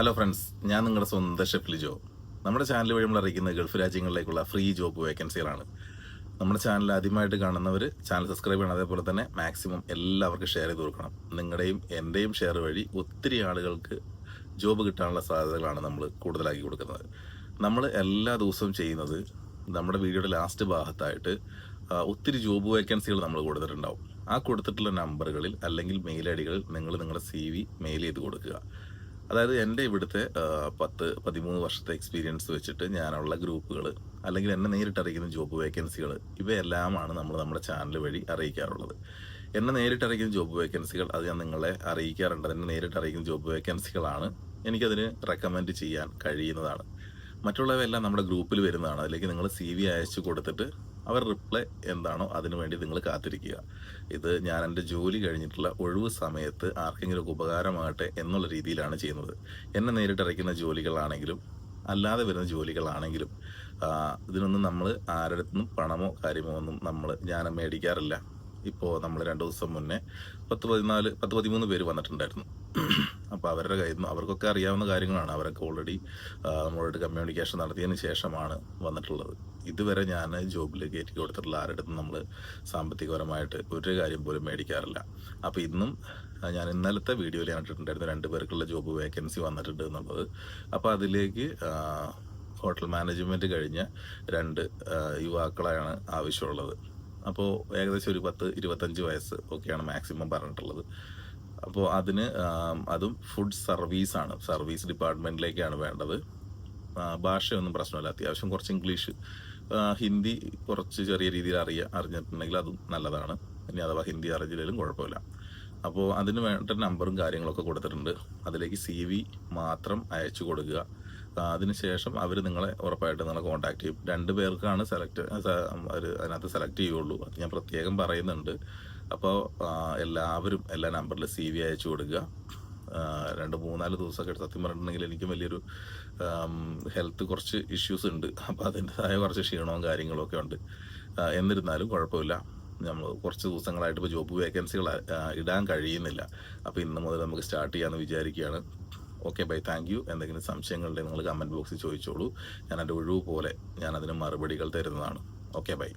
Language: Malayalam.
ഹലോ ഫ്രണ്ട്സ്, ഞാൻ നിങ്ങളുടെ സ്വന്തം ഷെഫ് ലിജോ. നമ്മുടെ ചാനൽ വഴി നമ്മൾ അറിയിക്കുന്ന ഗൾഫ് രാജ്യങ്ങളിലേക്കുള്ള ഫ്രീ ജോബ് വേക്കൻസികളാണ്. നമ്മുടെ ചാനൽ ആദ്യമായിട്ട് കാണുന്നവർ ചാനൽ സബ്സ്ക്രൈബ് ചെയ്യണം. അതേപോലെ തന്നെ മാക്സിമം എല്ലാവർക്കും ഷെയർ ചെയ്ത് കൊടുക്കണം. നിങ്ങളുടെയും എൻ്റെയും ഷെയർ വഴി ഒത്തിരി ആളുകൾക്ക് ജോബ് കിട്ടാനുള്ള സാധ്യതകളാണ് നമ്മൾ കൂടുതലാക്കി കൊടുക്കുന്നത്. നമ്മൾ എല്ലാ ദിവസവും ചെയ്യുന്നത് നമ്മുടെ വീഡിയോയുടെ ലാസ്റ്റ് ഭാഗത്തായിട്ട് ഒത്തിരി ജോബ് വേക്കൻസികൾ നമ്മൾ കൊടുത്തിട്ടുണ്ടാവും. ആ കൊടുത്തിട്ടുള്ള നമ്പറുകളിൽ അല്ലെങ്കിൽ മെയിൽ ഐ ഡികളിൽ നിങ്ങൾ നിങ്ങളുടെ CV മെയിൽ ചെയ്ത് കൊടുക്കുക. അതായത് എൻ്റെ ഇവിടുത്തെ 10-13 വർഷത്തെ എക്സ്പീരിയൻസ് വെച്ചിട്ട് ഞാനുള്ള ഗ്രൂപ്പുകൾ അല്ലെങ്കിൽ എന്നെ നേരിട്ട് അറിയിക്കുന്ന ജോബ് വേക്കൻസികൾ ഇവയെല്ലാമാണ് നമ്മൾ നമ്മുടെ ചാനൽ വഴി അറിയിക്കാറുള്ളത്. എന്നെ നേരിട്ട് അറിയിക്കുന്ന ജോബ് വേക്കൻസികൾ അത് ഞാൻ നിങ്ങളെ അറിയിക്കാറുണ്ട്. എന്നെ നേരിട്ട് അറിയിക്കുന്ന ജോബ് വേക്കൻസികളാണ് എനിക്കതിന് റെക്കമെൻഡ് ചെയ്യാൻ കഴിയുന്നതാണ്. മറ്റുള്ളവയെല്ലാം നമ്മുടെ ഗ്രൂപ്പിൽ വരുന്നതാണ്. അതിലേക്ക് നിങ്ങൾ CV അയച്ചു കൊടുത്തിട്ട് അവർ റിപ്ലൈ എന്താണോ അതിനു വേണ്ടി നിങ്ങൾ കാത്തിരിക്കുക. ഇത് ഞാൻ എൻ്റെ ജോലി കഴിഞ്ഞിട്ടുള്ള ഒഴിവ് സമയത്ത് ആർക്കെങ്കിലും ഒക്കെ ഉപകാരമാകട്ടെ എന്നുള്ള രീതിയിലാണ് ചെയ്യുന്നത്. എന്നെ നേരിട്ട് അയക്കുന്ന ജോലികളാണെങ്കിലും അല്ലാതെ വരുന്ന ജോലികളാണെങ്കിലും ഇതിനൊന്നും നമ്മൾ ആരുടെ അടുത്തുനിന്നും പണമോ കാര്യമോ ഒന്നും ഞാൻ മേടിക്കാറില്ല. ഇപ്പോൾ നമ്മൾ 2 ദിവസം മുന്നേ 10-13 പേര് വന്നിട്ടുണ്ടായിരുന്നു. അപ്പോൾ അവരുടെ കയ്യിൽ നിന്ന് അവർക്കൊക്കെ അറിയാവുന്ന കാര്യങ്ങളാണ്. അവരൊക്കെ ഓൾറെഡി നമ്മളോട് കമ്മ്യൂണിക്കേഷൻ നടത്തിയതിന് ശേഷമാണ് വന്നിട്ടുള്ളത്. ഇതുവരെ ഞാൻ ജോബിൽ കയറ്റി കൊടുത്തിട്ടുള്ള ആരുടെ നമ്മൾ സാമ്പത്തികപരമായിട്ട് ഒരു കാര്യം പോലും മേടിക്കാറില്ല. അപ്പോൾ ഇന്നും ഞാൻ ഇന്നലത്തെ വീഡിയോയിൽ ഞാൻ ഇട്ടിട്ടുണ്ടായിരുന്നു 2 പേർക്കുള്ള ജോബ് വേക്കൻസി വന്നിട്ടുണ്ട് എന്നുള്ളത്. അപ്പോൾ അതിലേക്ക് ഹോട്ടൽ മാനേജ്മെൻറ്റ് കഴിഞ്ഞ 2 യുവാക്കളാണ് ആവശ്യമുള്ളത്. അപ്പോൾ ഏകദേശം ഒരു 10-25 വയസ്സ് ഒക്കെയാണ് മാക്സിമം പറഞ്ഞിട്ടുള്ളത്. അപ്പോൾ അതിന് അതും ഫുഡ് സർവീസാണ്, സർവീസ് ഡിപ്പാർട്ട്മെൻറ്റിലേക്കാണ് വേണ്ടത്. ഭാഷയൊന്നും പ്രശ്നമില്ല. അത്യാവശ്യം കുറച്ച് ഇംഗ്ലീഷ്, ഹിന്ദി കുറച്ച് ചെറിയ രീതിയിൽ അറിഞ്ഞിട്ടുണ്ടെങ്കിൽ അതും നല്ലതാണ്. ഇനി അഥവാ ഹിന്ദി അറിഞ്ഞില്ലെങ്കിലും കുഴപ്പമില്ല. അപ്പോൾ അതിന് വേണ്ട നമ്പറും കാര്യങ്ങളൊക്കെ കൊടുത്തിട്ടുണ്ട്. അതിലേക്ക് CV മാത്രം അയച്ചു കൊടുക്കുക. അതിനുശേഷം അവർ നിങ്ങളെ ഉറപ്പായിട്ട് നിങ്ങളെ കോൺടാക്ട് ചെയ്യും. 2 പേർക്കാണ് അതിനകത്ത് സെലക്ട് ചെയ്യുള്ളൂ. അത് ഞാൻ പ്രത്യേകം പറയുന്നുണ്ട്. അപ്പോൾ എല്ലാവരും എല്ലാ നമ്പറിലും CV അയച്ചു കൊടുക്കുക. 2-3-4 ദിവസമൊക്കെ സത്യം പറഞ്ഞിട്ടുണ്ടെങ്കിൽ എനിക്ക് വലിയൊരു ഹെൽത്ത് കുറച്ച് ഇഷ്യൂസ് ഉണ്ട്. അപ്പോൾ അതിൻ്റെതായ കുറച്ച് ക്ഷീണവും കാര്യങ്ങളൊക്കെ ഉണ്ട്. എന്നിരുന്നാലും കുഴപ്പമില്ല. നമ്മൾ കുറച്ച് ദിവസങ്ങളായിട്ട് ഇപ്പോൾ ജോബ് വേക്കൻസികൾ ഇടാൻ കഴിയുന്നില്ല. അപ്പോൾ ഇന്ന് മുതൽ നമുക്ക് സ്റ്റാർട്ട് ചെയ്യാമെന്ന് വിചാരിക്കുകയാണ്. Okay bye, thank you. എന്തെങ്കിലും സംശയങ്ങളുണ്ടെങ്കിൽ നിങ്ങൾ കമൻറ്റ് ബോക്സിൽ ചോദിച്ചോളൂ. ഞാൻ എൻ്റെ ഒഴിവ് പോലെ ഞാൻ അതിന് മറുപടികൾ തരുന്നതാണ്. Okay bye.